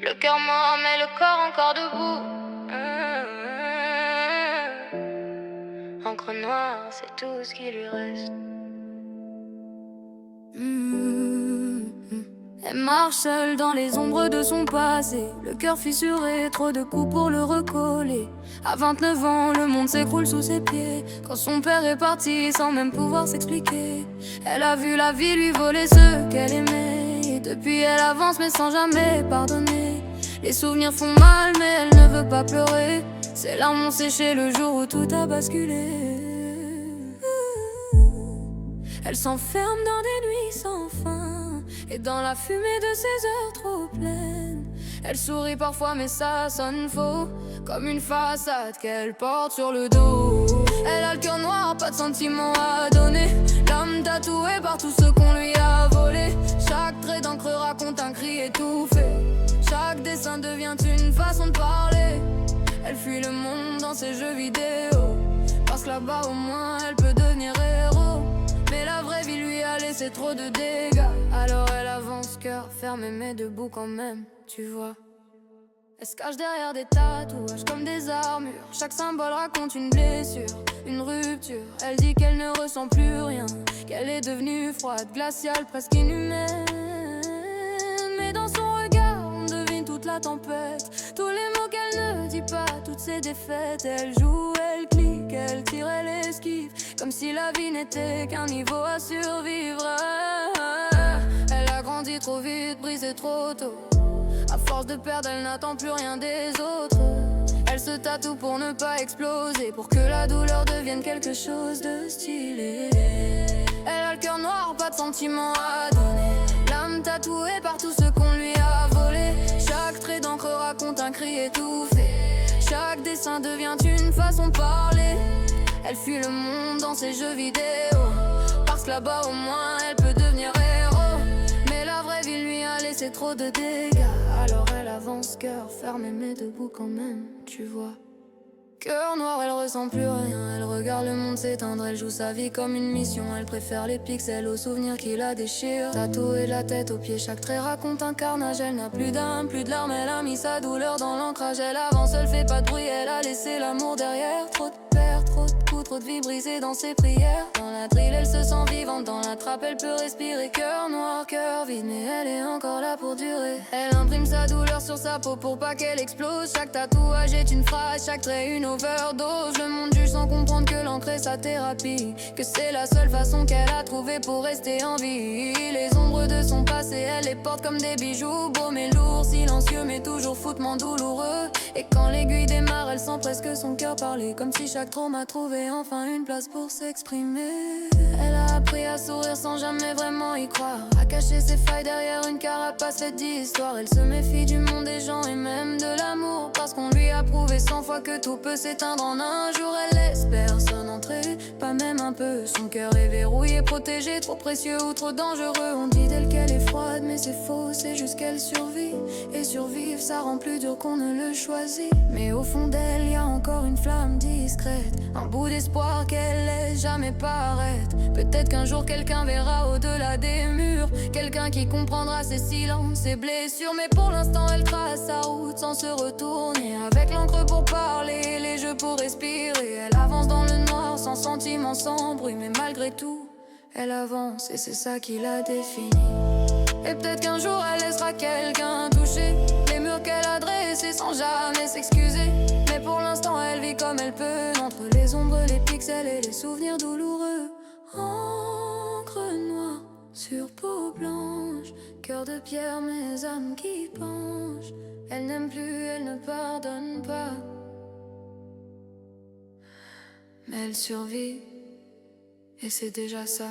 Le cœur mort mais le corps encore debout. Encre noire, c'est tout ce qui lui reste. Elle marche seule dans les ombres de son passé. Le cœur fissuré, trop de coups pour le recoller. À 29 ans, le monde s'écroule sous ses pieds. Quand son père est parti sans même pouvoir s'expliquer. Elle a vu la vie lui voler ce qu'elle aimait. Et depuis elle avance mais sans jamais pardonner. Les souvenirs font mal mais elle ne veut pas pleurer. Ses larmes ont séché le jour où tout a basculé. Elle s'enferme dans des nuits sans fin. Et dans la fumée de ses heures trop pleines, elle sourit parfois mais ça sonne faux, comme une façade qu'elle porte sur le dos. Elle a le cœur noir, pas de sentiments à donner. L'âme tatouée par tout ce qu'on lui a volé. Chaque trait d'encre raconte un cri étouffé. Chaque dessin devient une façon de parler. Elle fuit le monde dans ses jeux vidéo, parce que là-bas au moins elle peut devenir héros. Mais la vraie vie lui a laissé trop de dégâts. Alors elle avance, cœur fermé mais debout quand même, tu vois. Elle se cache derrière des tatouages comme des armures. Chaque symbole raconte une blessure, une rupture. Elle dit qu'elle ne ressent plus rien, qu'elle est devenue froide, glaciale, presque inhumaine. Mais dans son regard on devine toute la tempête. Tous les mots qu'elle ne dit pas, toutes ses défaites. Elle joue, elle clique, elle tire, elle esquive, comme si la vie n'était qu'un niveau à survivre. Elle a grandi trop vite, brisée trop tôt. À force de perdre, elle n'attend plus rien des autres. Elle se tatoue pour ne pas exploser, pour que la douleur devienne quelque chose de stylé. Elle a le cœur noir, pas de sentiments à donner. L'âme tatouée par tout ce qu'on lui a volé. Chaque trait d'encre raconte un cri étouffé. Chaque dessin devient une façon de parler. Elle fuit le monde dans ses jeux vidéo, parce que là-bas au moins elle peut devenir héros. Mais la vraie vie lui a laissé trop de dégâts. Alors elle avance, cœur fermé mais debout quand même, tu vois. Cœur noir, elle ressent plus rien. Elle regarde le monde s'éteindre, elle joue sa vie comme une mission. Elle préfère les pixels aux souvenirs qui la déchirent. Tatouée de la tête aux pieds, chaque trait raconte un carnage. Elle n'a plus d'âme, plus de larmes, elle a mis sa douleur dans l'ancrage. Elle avance, elle fait pas de bruit, elle a laissé l'amour derrière. Trop de pères, trop de coups, trop de vies brisées dans ses prières. Dans la drill, elle se sent vivante, dans la trappe, elle peut respirer. Cœur noir, cœur vide, mais elle est encore là pour durer. Elle imprime sa douleur sur sa peau pour pas qu'elle explose. Chaque tatouage est une phrase, chaque trait une overdose. Le monde juge sans comprendre que l'encre est sa thérapie, que c'est la seule façon qu'elle a trouvée pour rester en vie. Les ombres de son passé, elle les porte comme des bijoux. Beaux mais lourds, silencieux mais toujours foutement douloureux. Et quand l'aiguille démarre, elle sent presque son cœur parler, comme si chaque trauma trouvait enfin une place pour s'exprimer. Elle a appris à sourire sans jamais vraiment y croire, à cacher ses failles derrière une carapace faite d'histoire. Elle se méfie du monde, des gens et même de l'amour, parce qu'on lui a prouvé 100 fois que tout peut s'éteindre en un jour. Elle laisse personne entrer, pas même un peu. Son cœur est verrouillé, protégé, trop précieux ou trop dangereux. On dit d'elle qu'elle est froide mais c'est faux, c'est juste qu'elle survit. Et survivre ça rend plus dur qu'on ne le choisit. Mais au fond d'elle y a encore une flamme discrète, un bout d'espoir qu'elle laisse jamais paraître. Peut-être qu'un jour quelqu'un verra au-delà des murs, quelqu'un qui comprendra ses silences, ses blessures. Mais pour l'instant elle trace sa route sans se retourner, avec l'encre pour parler, les jeux pour respirer. Elle avance dans le noir sans sentiment, sans bruit, mais malgré tout elle avance et c'est ça qui la définit. Et peut-être qu'un jour elle laissera quelqu'un toucher les murs qu'elle a dressés sans jamais s'excuser. Mais pour l'instant elle vit comme elle peut, entre les ombres, les pixels et les souvenirs douloureux. Encre noire sur peau blanche, cœur de pierre mais âme qui penche. Elle n'aime plus, elle ne pardonne pas, mais elle survit et c'est déjà ça.